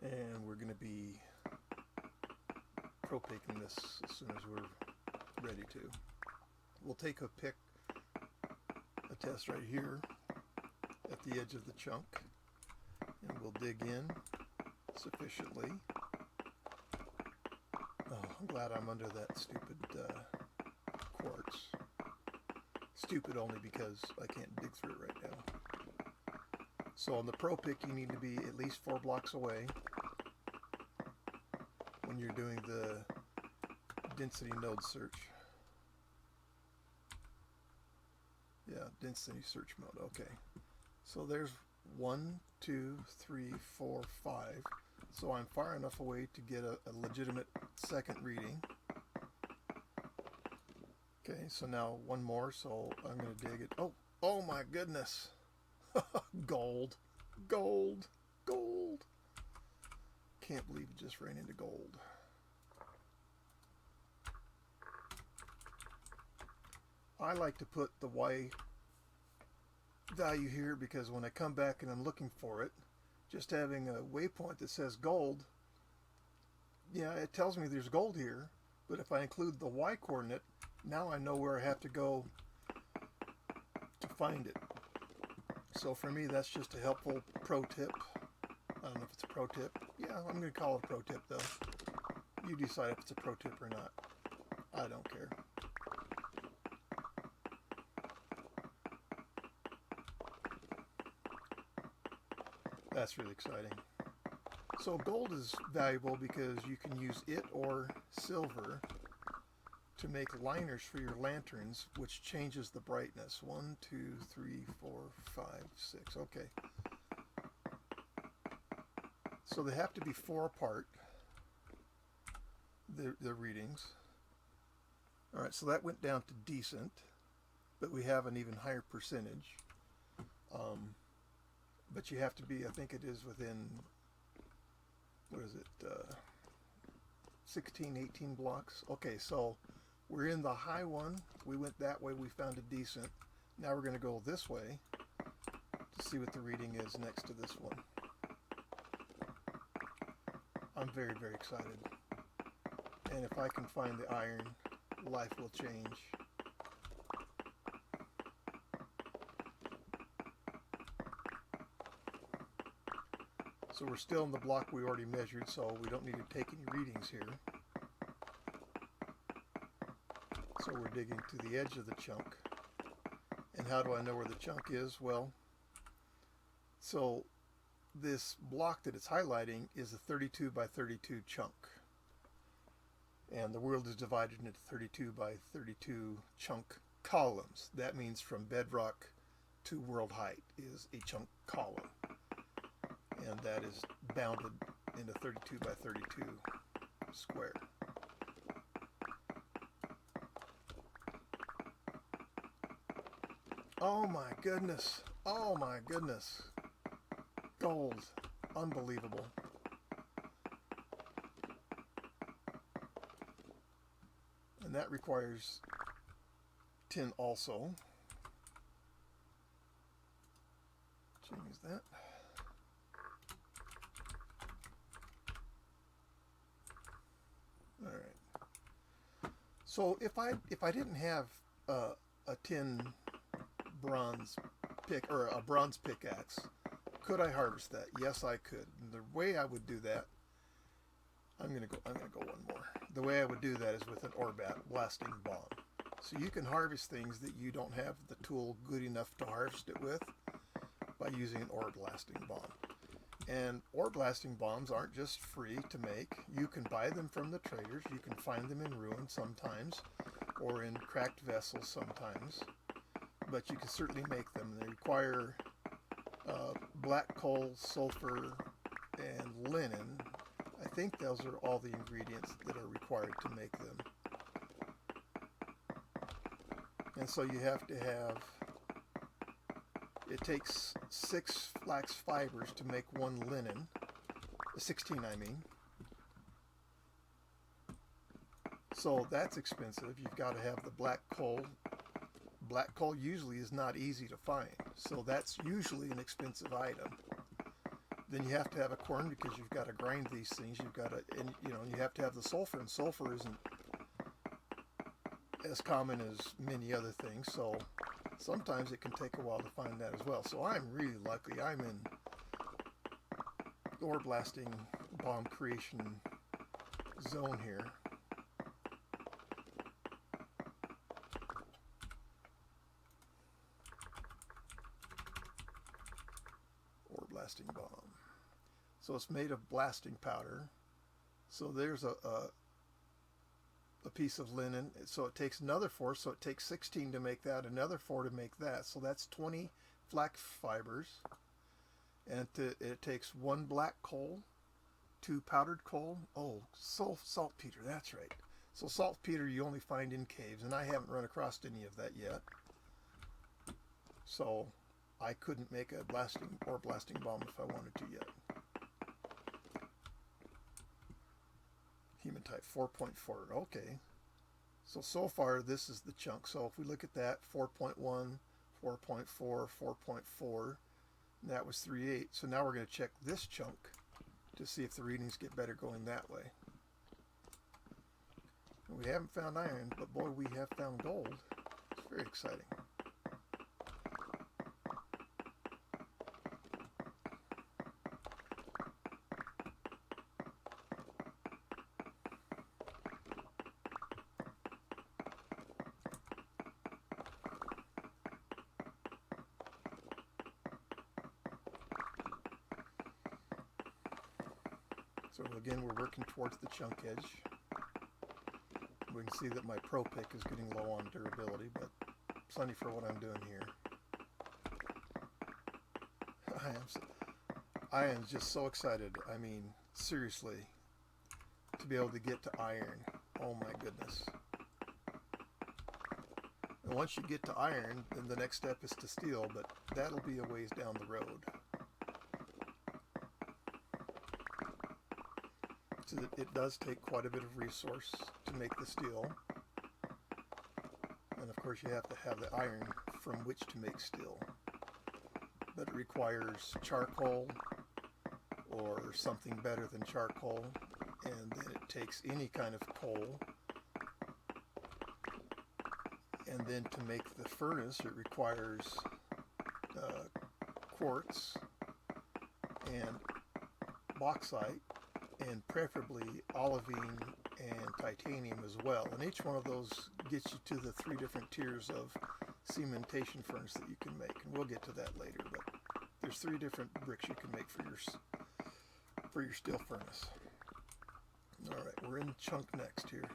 and we're going to be pro-picking this as soon as we're ready to. We'll take a test right here at the edge of the chunk, and we'll dig in sufficiently. Oh, I'm glad I'm under that stupid quartz. Stupid only because I can't dig through it right now. So on the Pro Pick, you need to be at least 4 blocks away when you're doing the density node search. Yeah, density search mode. Okay. So there's 1, 2, 3, 4, 5. So I'm far enough away to get a legitimate second reading. Okay, so now one more, so I'm going to dig it. Oh my goodness. Gold. Gold. Gold. Can't believe it just ran into gold. I like to put the Y value here because when I come back and I'm looking for it, just having a waypoint that says gold, yeah, it tells me there's gold here, but if I include the Y coordinate, now I know where I have to go to find it. So for me, that's just a helpful pro tip. I don't know if it's a pro tip. Yeah, I'm going to call it a pro tip though. You decide if it's a pro tip or not. I don't care. That's really exciting. So gold is valuable because you can use it or silver to make liners for your lanterns, which changes the brightness. 1, 2, 3, 4, 5, 6. Okay. So they have to be 4 apart, the readings. Alright, so that went down to decent, but we have an even higher percentage. But you have to be, I think it is within, what is it, 16, 18 blocks. Okay, so we're in the high one. We went that way. We found a decent. Now we're going to go this way to see what the reading is next to this one. I'm very, very excited. And if I can find the iron, life will change. So we're still in the block we already measured, so we don't need to take any readings here. So we're digging to the edge of the chunk. And how do I know where the chunk is? Well, so this block that it's highlighting is a 32 by 32 chunk. And the world is divided into 32 by 32 chunk columns. That means from bedrock to world height is a chunk column. And that is bounded into 32 by 32 square. Oh my goodness. Oh my goodness. Gold. Unbelievable. And that requires tin also. Change that. All right. So if I didn't have a tin bronze pick or a bronze pickaxe, could I harvest that? Yes, I could. And the way I would do that, I'm gonna go one more. The way I would do that is with an ore blasting bomb. So you can harvest things that you don't have the tool good enough to harvest it with by using an ore blasting bomb. And ore blasting bombs aren't just free to make. You can buy them from the traders. You can find them in ruin sometimes, or in cracked vessels sometimes. But you can certainly make them. They require black coal, sulfur, and linen. I think those are all the ingredients that are required to make them. And so you have to have, it takes 6 flax fibers to make 1 linen, 16 I mean. So that's expensive. You've got to have the black coal. Black coal usually is not easy to find, so that's usually an expensive item. then you have to have a quern because you've got to grind these things. You've got to, and you have to have the sulfur, and sulfur isn't as common as many other things. So sometimes it can take a while to find that as well. So I'm really lucky. I'm in ore blasting bomb creation zone here. Ore blasting bomb. So it's made of blasting powder. So there's a piece of linen. So it takes another 4. So it takes 16 to make that, another 4 to make that. So that's 20 flax fibers. And it takes 1 black coal, 2 powdered coal. Oh, saltpeter, that's right. So saltpeter you only find in caves, and I haven't run across any of that yet. So I couldn't make a ore blasting bomb if I wanted to yet. Hematite 4.4, okay. So far this is the chunk. So if we look at that, 4.1, 4.4, 4.4, and that was 3/8. So now we're going to check this chunk to see if the readings get better going that way. And we haven't found iron, but boy, we have found gold. It's very exciting. So again, we're working towards the chunk edge. We can see that my Pro Pick is getting low on durability, but plenty for what I'm doing here. I am just so excited. I mean, seriously, to be able to get to iron. Oh my goodness. And once you get to iron, then the next step is to steel, but that'll be a ways down the road. So it does take quite a bit of resource to make the steel. And of course you have to have the iron from which to make steel. But it requires charcoal or something better than charcoal. And then it takes any kind of coal. And then to make the furnace it requires quartz and bauxite, and preferably olivine and titanium as well. And each one of those gets you to the 3 different tiers of cementation furnace that you can make. And we'll get to that later, but there's 3 different bricks you can make for your steel furnace. All right, we're in chunk next here.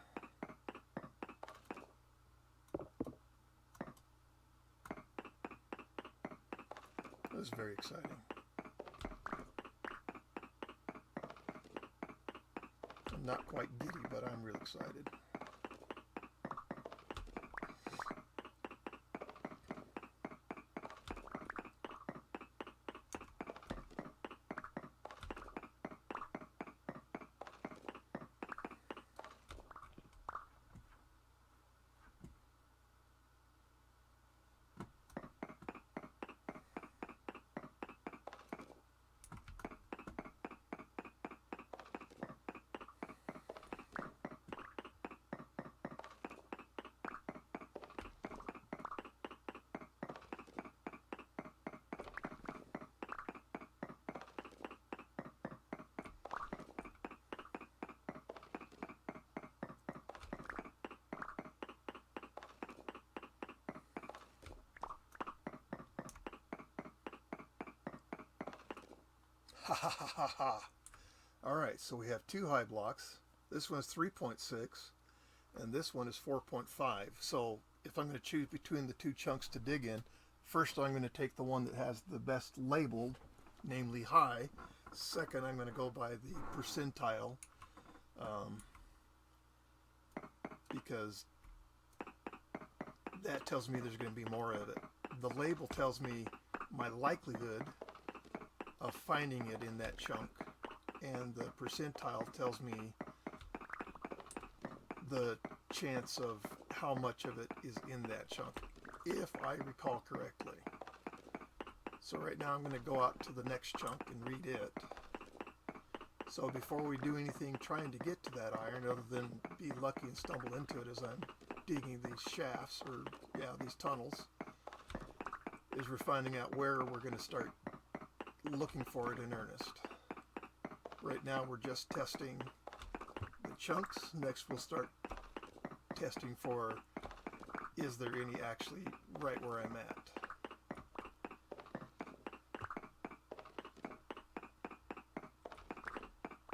This is very exciting. I'm not quite giddy, but I'm real excited. Ha ha ha ha ha. Alright, so we have 2 high blocks. This one's 3.6 and this one is 4.5. So if I'm going to choose between the 2 chunks to dig in, first I'm going to take the one that has the best labeled, namely high. Second, I'm going to go by the percentile, because that tells me there's going to be more of it. The label tells me my likelihood of finding it in that chunk, and the percentile tells me the chance of how much of it is in that chunk, if I recall correctly. So right now I'm going to go out to the next chunk and read it. So before we do anything trying to get to that iron, other than be lucky and stumble into it as I'm digging these shafts, or these tunnels, is we're finding out where we're going to start looking for it in earnest. Right now we're just testing the chunks. Next we'll start testing for, is there any actually right where I'm at.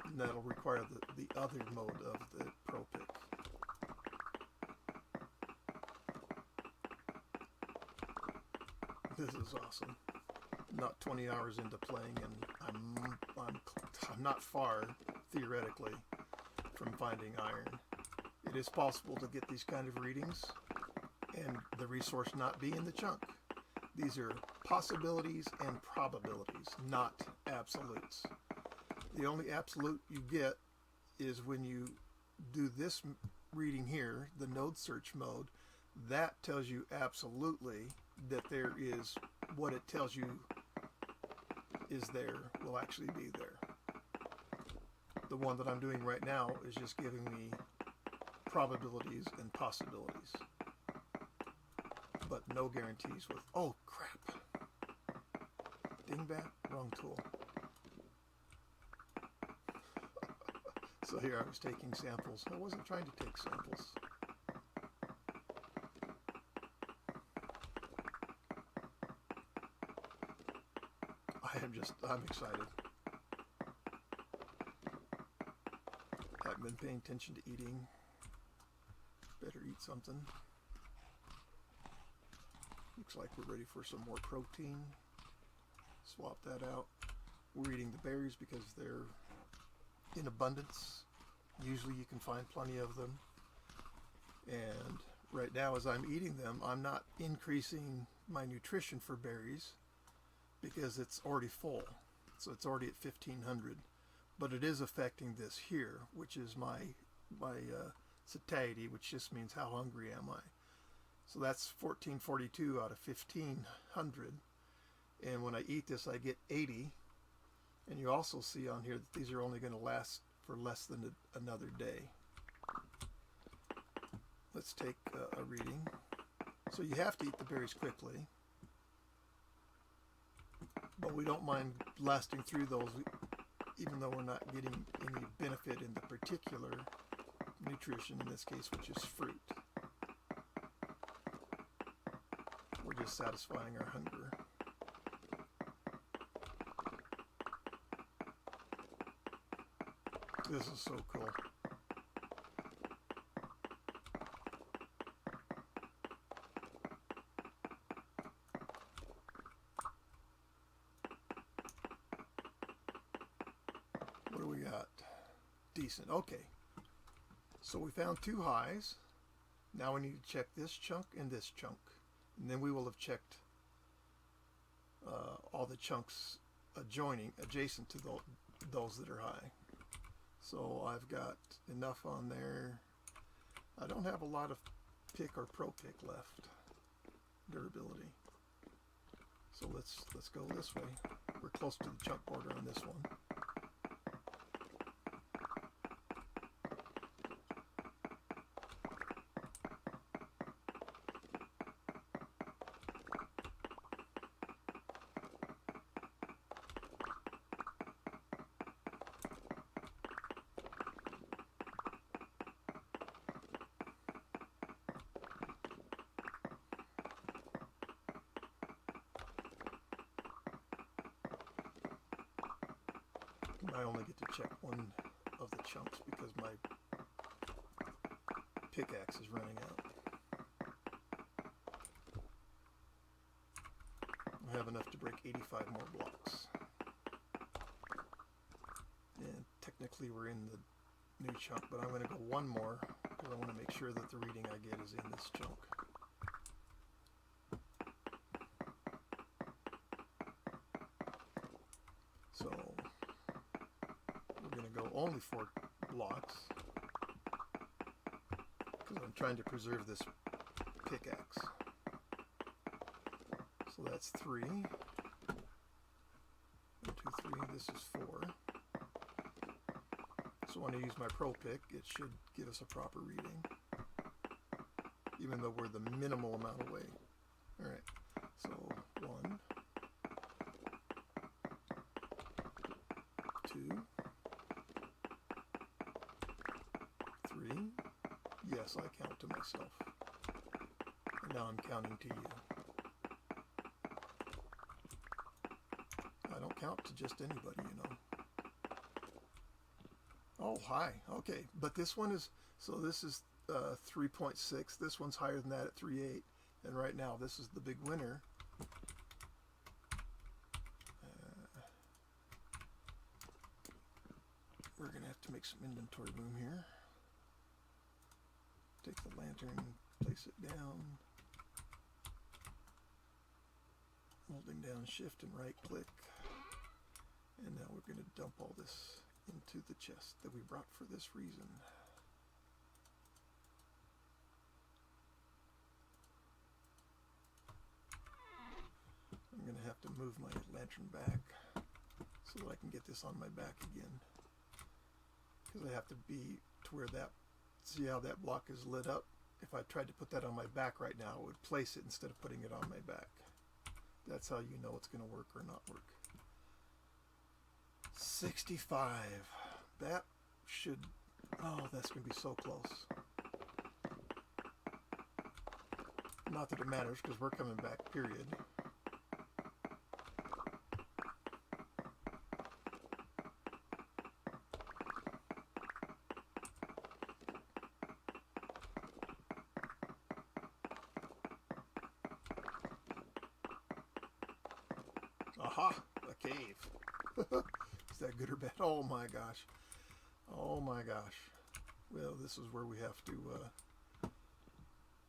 And that'll require the other mode of the Pro Pick. This is awesome. Not 20 hours into playing, and I'm not far, theoretically, from finding iron. It is possible to get these kind of readings and the resource not be in the chunk. These are possibilities and probabilities, not absolutes. The only absolute you get is when you do this reading here, the node search mode. That tells you absolutely that there is what it tells you is there will actually be there. The one that I'm doing right now is just giving me probabilities and possibilities, but no guarantees with, oh crap, dingbat, wrong tool. So here I was taking samples. I wasn't trying to take samples. I'm excited. Haven't been paying attention to eating. Better eat something. Looks like we're ready for some more protein. Swap that out. We're eating the berries because they're in abundance. Usually you can find plenty of them. And right now as I'm eating them, I'm not increasing my nutrition for berries because it's already full. So it's already at 1500. But it is affecting this here, which is my satiety, which just means how hungry am I. So that's 1442 out of 1500. And when I eat this, I get 80. And you also see on here that these are only going to last for less than another day. Let's take a reading. So you have to eat the berries quickly, but we don't mind lasting through those, even though we're not getting any benefit in the particular nutrition, in this case, which is fruit. We're just satisfying our hunger. This is so cool. What do we got? Decent. Okay. So we found two highs. Now we need to check this chunk and this chunk. And then we will have checked all the chunks adjacent to those that are high. So I've got enough on there. I don't have a lot of pick or pro pick left. Durability. So let's go this way. We're close to the chunk border on this one. I only get to check one of the chunks because my pickaxe is running out. I have enough to break 85 more blocks. And technically we're in the new chunk, but I'm going to go one more because I want to make sure that the reading I get is in this chunk. So we're going to go only 4 blocks because I'm trying to preserve this pickaxe. So that's 3. this is 4. So when I use my Pro Pick, it should give us a proper reading, even though we're the minimal amount away. All right, so 1, 2, 3. Yes, I count to myself. And now I'm counting to you. I don't count to just anybody, you know. Oh, hi. Okay, but this one is, so this is 3.6. This one's higher than that at 3.8. And right now, this is the big winner. We're going to have to make some inventory room here. Take the lantern, place it down. Holding down Shift and right click. And now we're going to dump all this into the chest that we brought for this reason. I'm going to have to move my lantern back so that I can get this on my back again. Because I have to be to where that, see how that block is lit up? If I tried to put that on my back right now, it would place it instead of putting it on my back. That's how you know it's going to work or not work. 65. That should, oh, that's going to be so close. Not that it matters because we're coming back, period. Aha, a cave. Is that good or bad? Oh my gosh. Oh my gosh. Well, this is where we have to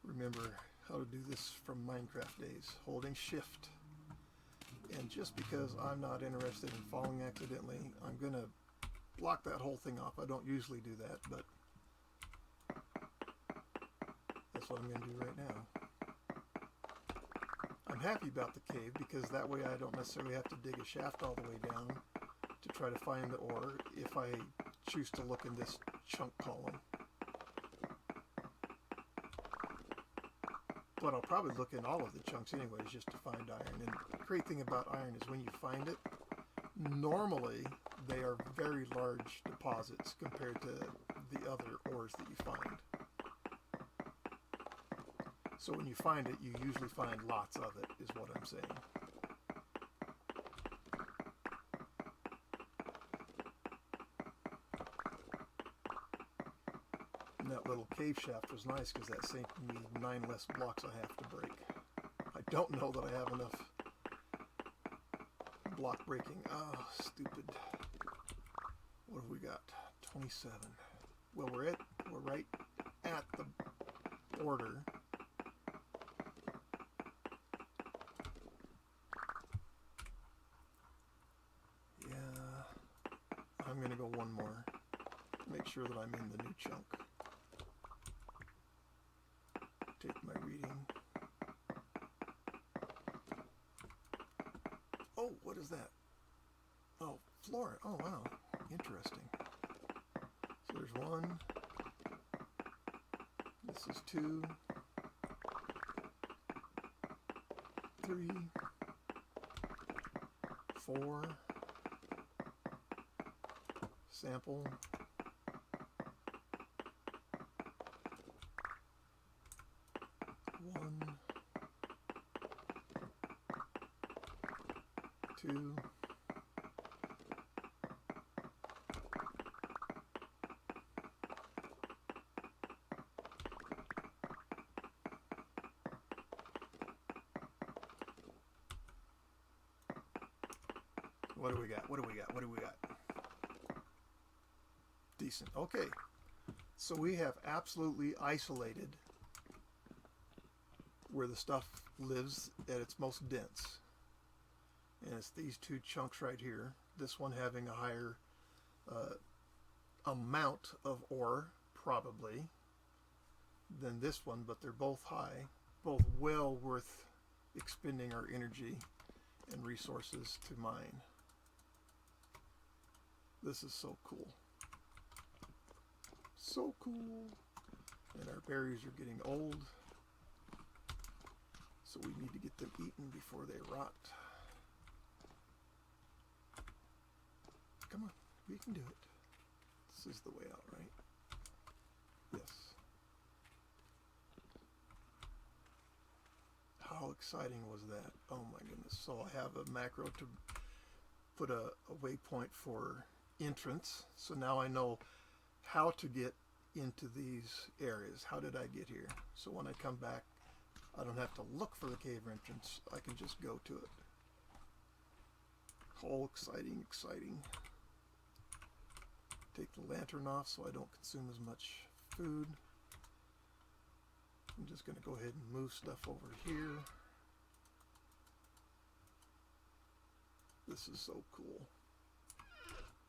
remember how to do this from Minecraft days. Holding Shift. And just because I'm not interested in falling accidentally, I'm going to block that whole thing off. I don't usually do that, but that's what I'm going to do right now. I'm happy about the cave because that way I don't necessarily have to dig a shaft all the way down to try to find the ore if I choose to look in this chunk column. But I'll probably look in all of the chunks anyways just to find iron. And the great thing about iron is when you find it, normally they are very large deposits compared to the other ores that you find. So when you find it, you usually find lots of it, is what I'm saying. And that little cave shaft was nice because that saved me 9 less blocks I have to break. I don't know that I have enough block breaking. Oh, stupid. What have we got? 27. Well, we're right at the border. I'm going to go one more to make sure that I'm in the new chunk. Take my reading. Oh, what is that? Oh, flora. Oh, wow. Interesting. So there's 1. This is 2. 3. 4. Sample. 1. 2. 3. What do we got? What do we got? What do we got? Decent. Okay. So we have absolutely isolated where the stuff lives at its most dense. And it's these 2 chunks right here. This one having a higher amount of ore, probably, than this one, but they're both high. Both well worth expending our energy and resources to mine. This is so cool. So cool. And our berries are getting old, so we need to get them eaten before they rot. Come on, we can do it. This is the way out, right? Yes. How exciting was that? Oh my goodness. So I have a macro to put a waypoint for entrance. So now I know how to get into these areas. How did I get here? So when I come back, I don't have to look for the cave entrance. I can just go to it. Oh, exciting, exciting. Take the lantern off so I don't consume as much food. I'm just going to go ahead and move stuff over here. This is so cool.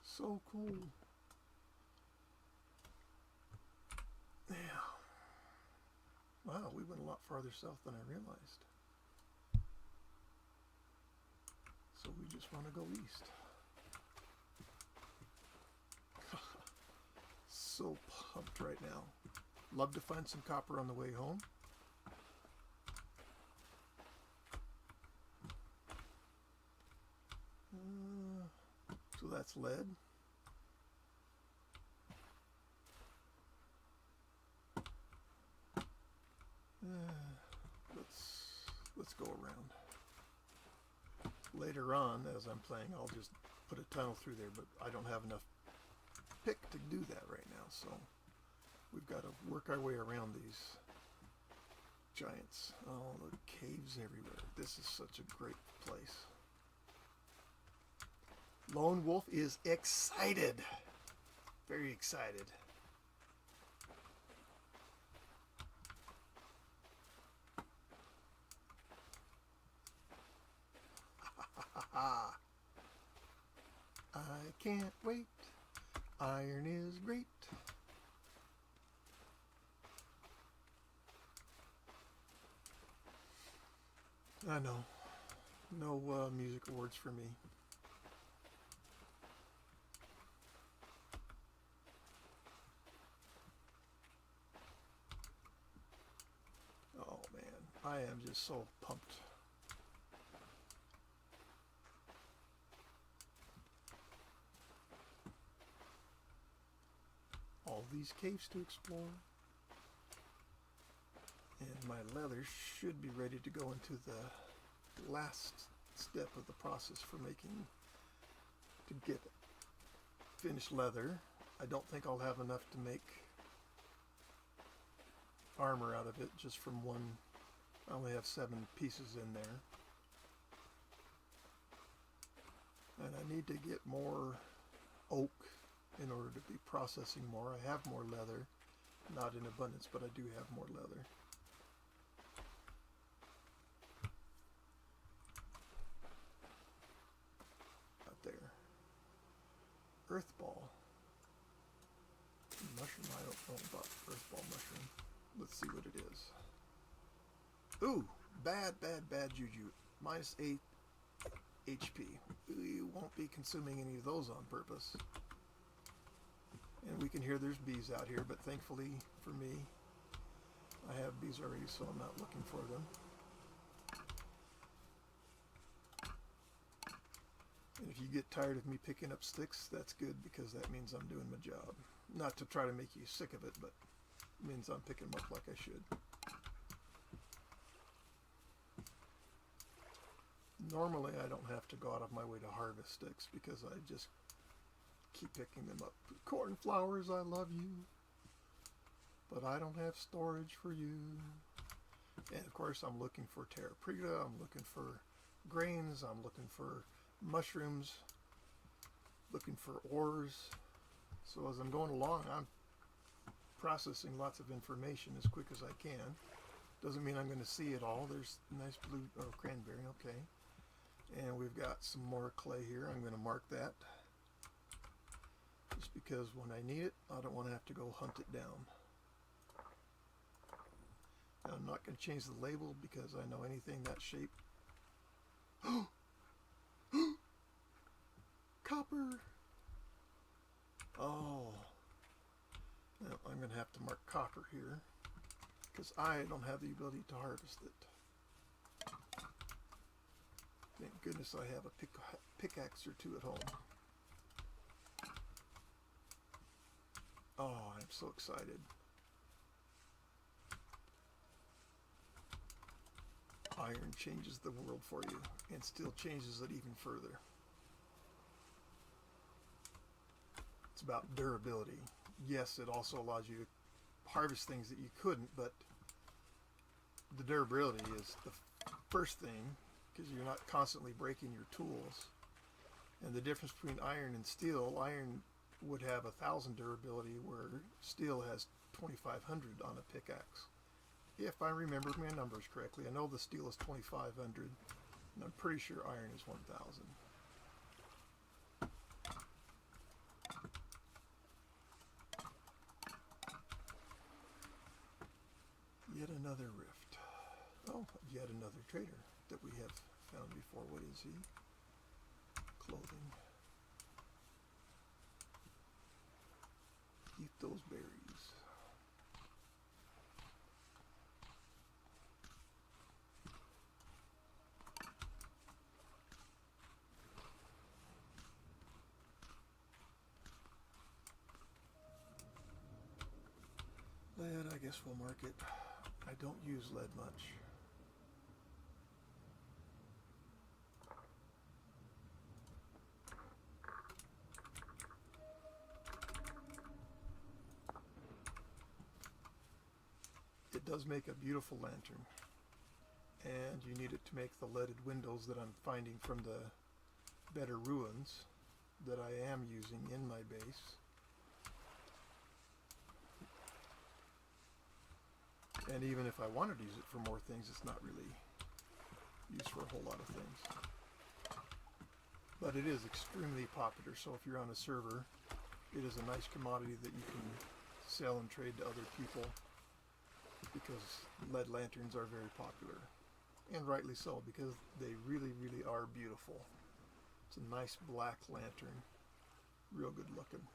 So cool. Yeah. Wow, we went a lot farther south than I realized. So we just want to go east. So pumped right now. Love to find some copper on the way home. So that's lead. Let's go around. Later on, as I'm playing, I'll just put a tunnel through there, but I don't have enough pick to do that right now, so we've got to work our way around these giants. Oh, the caves everywhere. This is such a great place. Lone Wolf is excited. Very excited. I can't wait. Iron is great. I know. No music awards for me. Oh man, I am just so pumped. All these caves to explore. And my leather should be ready to go into the last step of the process for making, to get finished leather. I don't think I'll have enough to make armor out of it just from one. I only have 7 pieces in there. And I need to get more oak in order to be processing more. I have more leather, not in abundance, but I do have more leather. Out there. Earth ball. Mushroom, I don't know about earth ball mushroom. Let's see what it is. Ooh, bad juju. -8 HP. We won't be consuming any of those on purpose. And we can hear there's bees out here, but thankfully for me, I have bees already, so I'm not looking for them. And if you get tired of me picking up sticks, that's good, because that means I'm doing my job. Not to try to make you sick of it, but it means I'm picking them up like I should. Normally I don't have to go out of my way to harvest sticks because I just keep picking them up. Cornflowers, I love you, but I don't have storage for you. And of course I'm looking for terra preta, I'm looking for grains, I'm looking for mushrooms, looking for ores. So as I'm going along, I'm processing lots of information as quick as I can. Doesn't mean I'm going to see it all. There's nice blue cranberry, okay. And we've got some more clay here. I'm going to mark that, just because when I need it, I don't want to have to go hunt it down. And I'm not going to change the label because I know anything that shape. Copper! Oh, now I'm going to have to mark copper here because I don't have the ability to harvest it. Thank goodness I have a pickaxe or two at home. Oh, I'm so excited. Iron changes the world for you and still changes it even further. It's about durability. Yes, it also allows you to harvest things that you couldn't, but the durability is the first thing because you're not constantly breaking your tools. And the difference between iron and steel, iron would have 1,000 durability where steel has 2,500 on a pickaxe. If I remember my numbers correctly, I know the steel is 2,500 and I'm pretty sure iron is 1,000. Yet another rift. Oh, yet another trader that we have found before. What is he? Clothing. Eat those berries. Lead, I guess we'll mark it. I don't use lead much. It does make a beautiful lantern, and you need it to make the leaded windows that I'm finding from the better ruins that I am using in my base. And even if I wanted to use it for more things, it's not really used for a whole lot of things. But it is extremely popular, so if you're on a server, it is a nice commodity that you can sell and trade to other people because lead lanterns are very popular. And rightly so, because they really, really are beautiful. It's a nice black lantern, real good looking.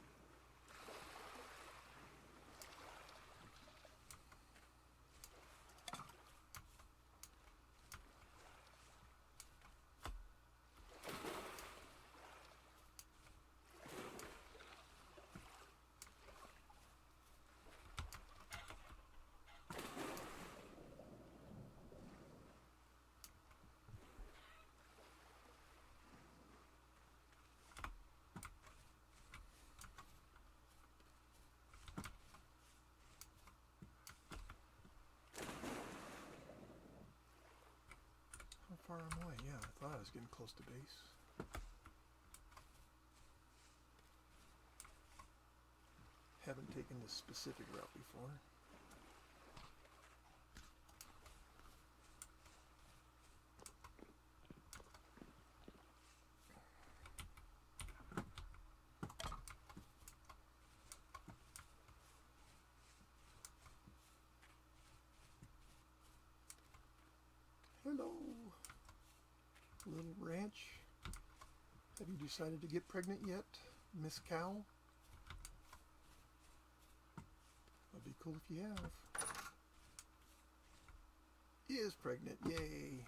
How far am I? Yeah, I thought I was getting close to base. Haven't taken this specific route before. Hello, little ranch. Have you decided to get pregnant yet, Miss Cow? That'd be cool if you have. Is pregnant, yay.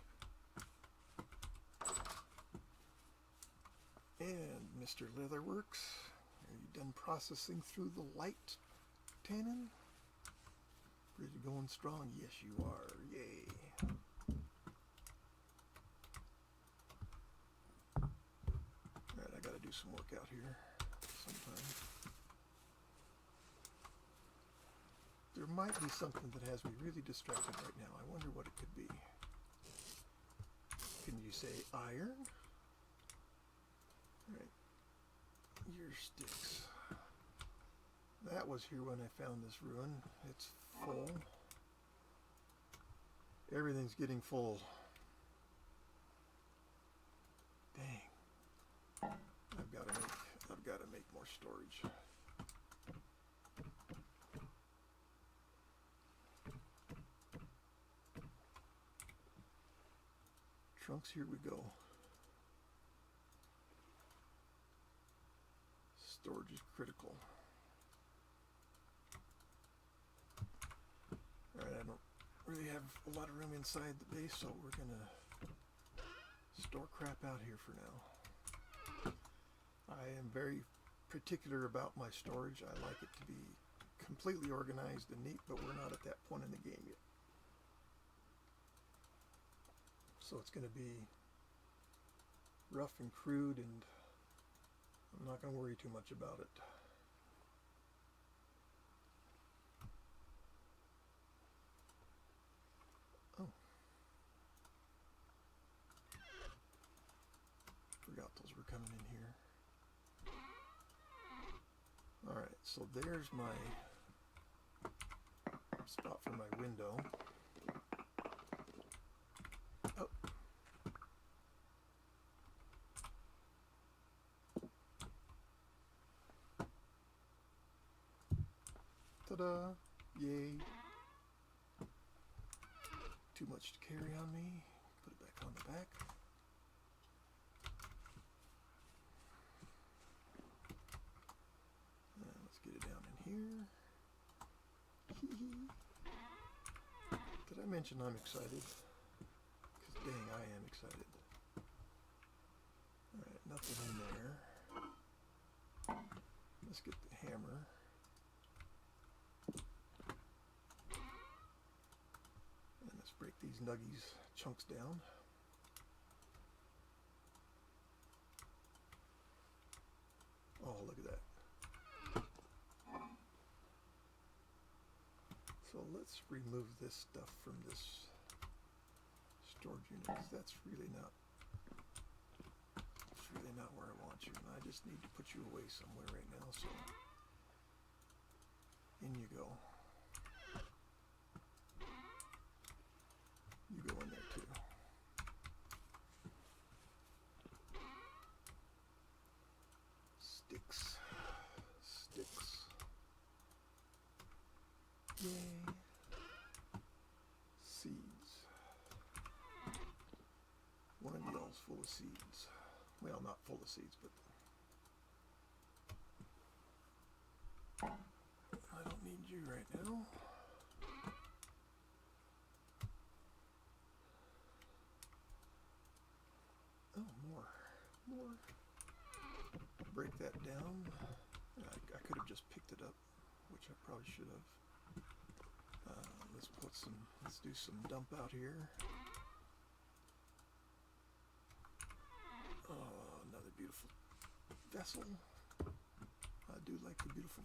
And Mr. Leatherworks, are you done processing through the light tannin? Pretty going strong? Yes, you are, yay. Alright, I gotta do some work out here sometime. There might be something that has me really distracted right now. I wonder what it could be. Can you say iron? Alright. Your sticks. That was here when I found this ruin. It's full. Everything's getting full. Dang. I've got to make more storage. Trunks, here we go. Storage is critical. Alright, I don't really have a lot of room inside the base, so we're gonna store crap out here for now. I am very particular about my storage. I like it to be completely organized and neat, but we're not at that point in the game yet. So it's going to be rough and crude, and I'm not going to worry too much about it. Oh. Forgot those were coming in here. Alright, so there's my spot for my window. Oh. Ta-da! Yay! Too much to carry on me. Put it back on the back. And let's get it down in here. Did I mention I'm excited? Because dang, I am excited. Alright, nothing in there. Let's get the hammer. And let's break these nuggies chunks down. Oh, look at that. So let's remove this stuff from this storage unit, because that's really not where I want you, and I just need to put you away somewhere right now, so in you go. You go in there too. Sticks. Yay. Seeds. One of y'all's full of seeds. Well, not full of seeds, but I don't need you right now. Oh, more. Break that down. I could have just picked it up, which I probably should have. Let's do some dump out here. Oh, another beautiful vessel. I do like the beautiful